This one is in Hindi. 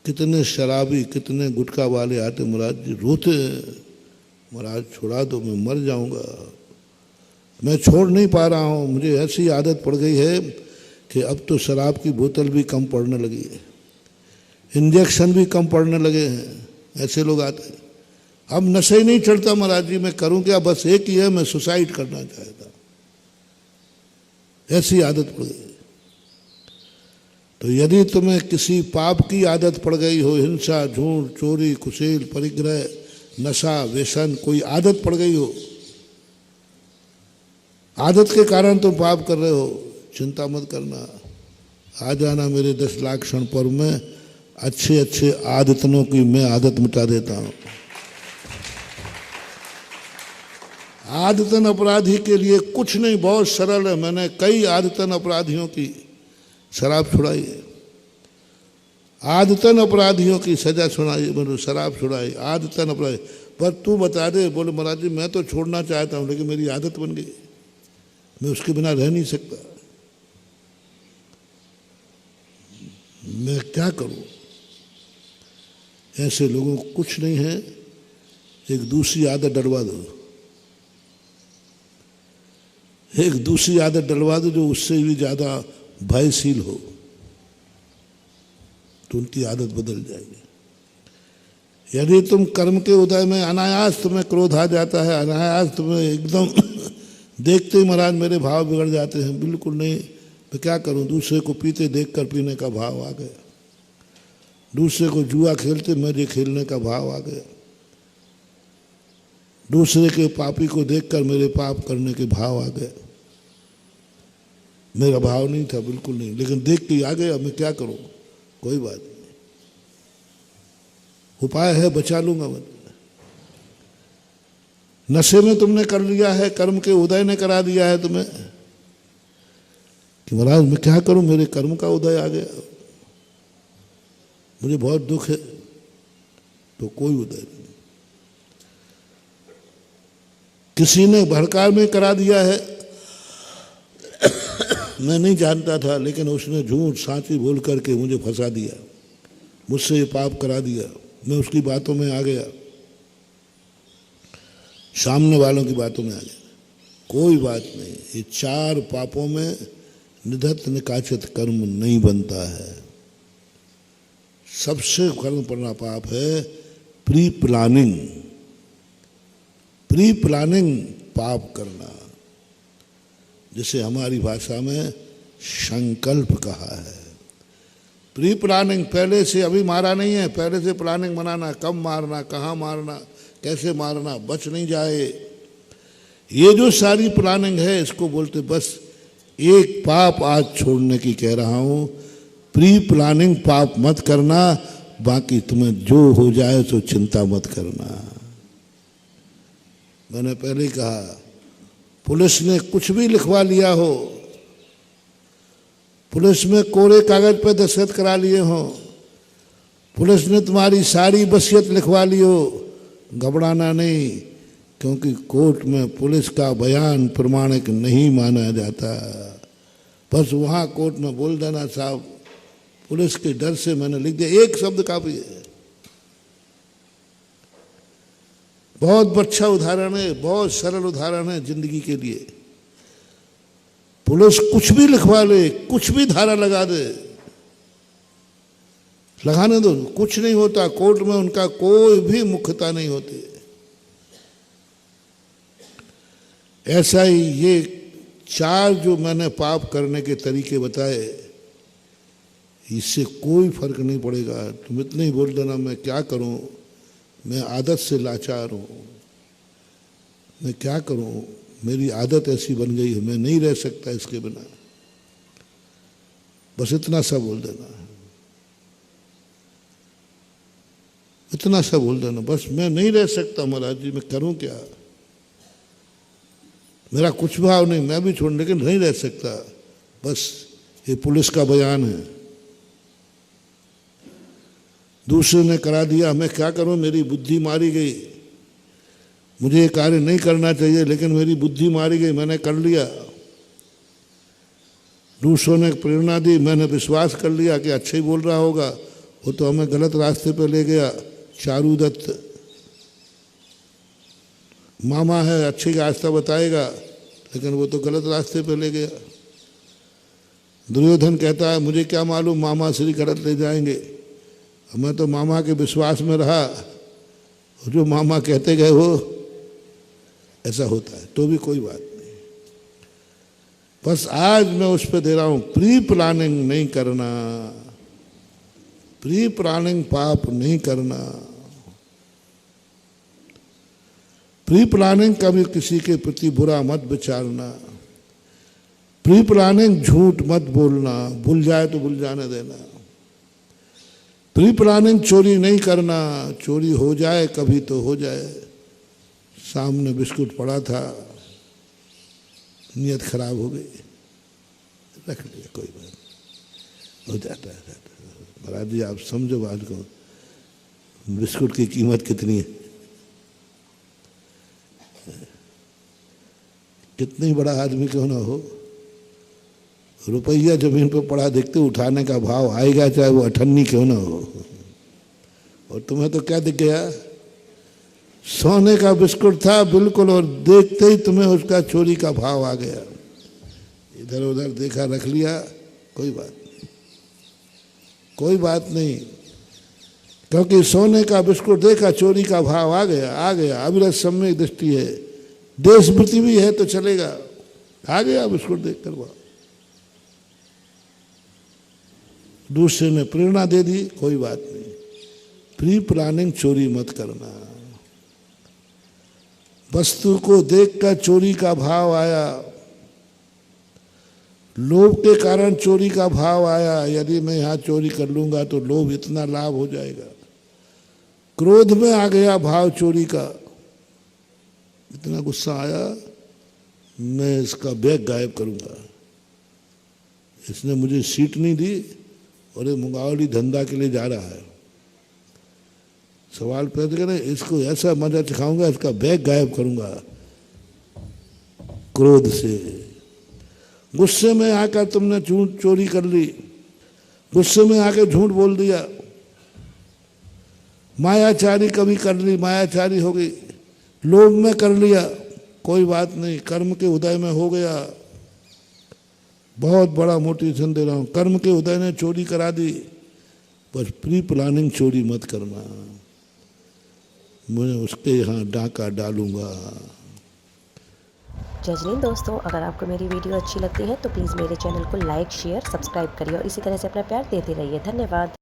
कितने शराबी, कितने गुटखा वाले आते, महाराज जी रोते हैं, महाराज छुड़ा दो, मैं मर जाऊंगा, मैं छोड़ नहीं पा रहा हूँ, मुझे ऐसी आदत पड़ गई है कि अब तो शराब की बोतल भी कम पड़ने लगी है, इंजेक्शन भी कम पड़ने लगे हैं। ऐसे लोग आते हैं। अब नशे ही नहीं चढ़ता महाराज जी, मैं करूं क्या, बस एक ही है, मैं सुसाइड करना चाहता, ऐसी आदत पड़ गई। तो यदि तुम्हें किसी पाप की आदत पड़ गई हो, हिंसा, झूठ, चोरी, कुसेल, परिग्रह, नशा, व्यसन, कोई आदत पड़ गई हो, आदत के कारण तुम पाप कर रहे हो, चिंता मत करना, आ जाना मेरे 10 लाख क्षण पर्व में, अच्छे अच्छे आदतनों की मैं आदत मिटा देता हूं। आदतन अपराधी के लिए कुछ नहीं, बहुत सरल है। मैंने कई आदतन अपराधियों की शराब छुड़ाई है, आदतन अपराधियों की सजा सुनाई, मतलब शराब छुड़ाई, आदतन अपराधी। पर तू बता दे, बोले महाराज जी मैं तो छोड़ना चाहता हूं लेकिन मेरी आदत बन गई, मैं उसके बिना रह नहीं सकता, मैं क्या करूं। ऐसे लोगों को कुछ नहीं है, एक दूसरी आदत डलवा दो, एक दूसरी आदत डलवा दो जो उससे भी ज्यादा भयशील हो, तो उनकी आदत बदल जाएगी। यदि तुम कर्म के उदय में अनायास तुम्हें क्रोध आ जाता है, अनायास तुम्हें एकदम देखते ही महाराज मेरे भाव बिगड़ जाते हैं, बिल्कुल नहीं, मैं क्या करूं, दूसरे को पीते देखकर पीने का भाव आ गया, दूसरे को जुआ खेलते मुझे खेलने का भाव आ गया, दूसरे के पापी को देखकर मेरे पाप करने के भाव आ गए। मेरा भाव नहीं था, बिल्कुल नहीं, लेकिन देख के आ गया, मैं क्या करूं, कोई बात नहीं, उपाय है, बचा लूंगा मैं। नशे में तुमने कर लिया है, कर्म के उदय ने करा दिया है तुम्हें कि महाराज मैं क्या करूं, मेरे कर्म का उदय आ गया, मुझे बहुत दुख है, तो कोई उदय नहीं। किसी ने भड़कार में करा दिया है, मैं नहीं जानता था, लेकिन उसने झूठ सांची बोल करके मुझे फंसा दिया, मुझसे ये पाप करा दिया, मैं उसकी बातों में आ गया, सामने वालों की बातों में आ गया, कोई बात नहीं। ये 4 पापों में निधत निकाचित कर्म नहीं बनता है। सबसे कर्म पड़ना पाप है प्री प्लानिंग, प्री प्लानिंग पाप करना, जिसे हमारी भाषा में संकल्प कहा है। प्री प्लानिंग, पहले से, अभी मारा नहीं है, पहले से प्लानिंग बनाना, कब मारना, कहाँ मारना, कैसे मारना, बच नहीं जाए, ये जो सारी प्लानिंग है इसको बोलते। बस एक पाप आज छोड़ने की कह रहा हूं, प्री प्लानिंग पाप मत करना, बाकी तुम्हें जो हो जाए तो चिंता मत करना। मैंने पहले कहा, पुलिस ने कुछ भी लिखवा लिया हो, पुलिस में कोरे कागज पर दस्तखत करा लिए हो, पुलिस ने तुम्हारी सारी वसीयत लिखवा ली हो, घबराना नहीं, क्योंकि कोर्ट में पुलिस का बयान प्रमाणिक नहीं माना जाता। बस वहाँ कोर्ट में बोल देना साहब पुलिस के डर से मैंने लिख दिया, एक शब्द काफी है। बहुत अच्छा उदाहरण है, बहुत सरल उदाहरण है जिंदगी के लिए। पुलिस कुछ भी लिखवा ले, कुछ भी धारा लगा दे, लगाने दो, कुछ नहीं होता, कोर्ट में उनका कोई भी मुख्यता नहीं होती। ऐसा ही ये 4 जो मैंने पाप करने के तरीके बताए, इससे कोई फर्क नहीं पड़ेगा। तुम इतने ही बोल देना मैं क्या करूं, मैं आदत से लाचार हूं, मैं क्या करूं, मेरी आदत ऐसी बन गई है, मैं नहीं रह सकता इसके बिना, बस इतना सा बोल देना, इतना सा बोल देना, बस मैं नहीं रह सकता महाराज जी, मैं करूं क्या, मेरा कुछ भाव नहीं, मैं भी छोड़, लेकिन नहीं रह सकता, बस ये पुलिस का बयान है, दूसरे ने करा दिया, मैं क्या करूं, मेरी बुद्धि मारी गई, मुझे ये कार्य नहीं करना चाहिए लेकिन मेरी बुद्धि मारी गई, मैंने कर लिया। दूसरों ने प्रेरणा दी, मैंने विश्वास कर लिया कि अच्छा ही बोल रहा होगा, वो तो हमें गलत रास्ते पे ले गया। चारू दत्त मामा है, अच्छे का रास्ता बताएगा, लेकिन वो तो गलत रास्ते पे ले गया। दुर्योधन कहता है मुझे क्या मालूम मामा श्री गलत ले जाएंगे, मैं तो मामा के विश्वास में रहा, जो मामा कहते गए वो ऐसा होता है। तो भी कोई बात नहीं, बस आज मैं उस पर दे रहा हूं, प्री प्लानिंग नहीं करना, प्री प्लानिंग पाप नहीं करना। प्री प्लानिंग कभी किसी के प्रति बुरा मत विचारना, प्री प्लानिंग झूठ मत बोलना, भूल जाए तो भूल जाने देना। प्री प्लानिंग चोरी नहीं करना, चोरी हो जाए कभी तो हो जाए। सामने बिस्कुट पड़ा था, नीयत खराब हो गई, रख लिया, कोई बात हो जाता है। महाराज जी आप समझो बात को, बिस्कुट की कीमत कितनी है, कितनी बड़ा आदमी क्यों ना हो, रुपया जमीन पर पड़ा देखते उठाने का भाव आएगा, चाहे वो 98 क्यों ना हो। और तुम्हें तो क्या दिख गया, सोने का बिस्कुट था बिल्कुल, और देखते ही तुम्हें उसका चोरी का भाव आ गया। इधर उधर देखा, रख लिया, कोई बात नहीं, कोई बात नहीं, क्योंकि सोने का बिस्कुट देखा, चोरी का भाव आ गया, आ गया। अविरत सम्यक दृष्टि है, देशभक्ति भी है तो चलेगा, आ गया बिस्कुट देख कर। दूसरे ने प्रेरणा दे दी, कोई बात नहीं। प्री प्लानिंग चोरी मत करना। वस्तु को देखकर चोरी का भाव आया, लोभ के कारण चोरी का भाव आया, यदि मैं यहाँ चोरी कर लूंगा तो लोभ इतना लाभ हो जाएगा। क्रोध में आ गया भाव चोरी का, इतना गुस्सा आया, मैं इसका बैग गायब करूंगा, इसने मुझे सीट नहीं दी और ये मुंगावली धंधा के लिए जा रहा है। सवाल पैदा करें, इसको ऐसा मजा सिखाऊंगा, इसका बैग गायब करूंगा। क्रोध से, गुस्से में आकर तुमने चोरी कर ली, गुस्से में आकर झूठ बोल दिया, मायाचारी कभी कर ली, मायाचारी हो गई, लोभ में कर लिया, कोई बात नहीं, कर्म के उदय में हो गया। बहुत बड़ा मोटिवेशन दे रहा हूं, कर्म के उदय ने चोरी करा दी, बस प्री प्लानिंग चोरी मत करना, मैं उसके यहाँ डाका डालूंगा। जय हिंद दोस्तों, अगर आपको मेरी वीडियो अच्छी लगती है तो प्लीज़ मेरे चैनल को लाइक, शेयर, सब्सक्राइब करिए और इसी तरह से अपना प्यार देते रहिए। धन्यवाद।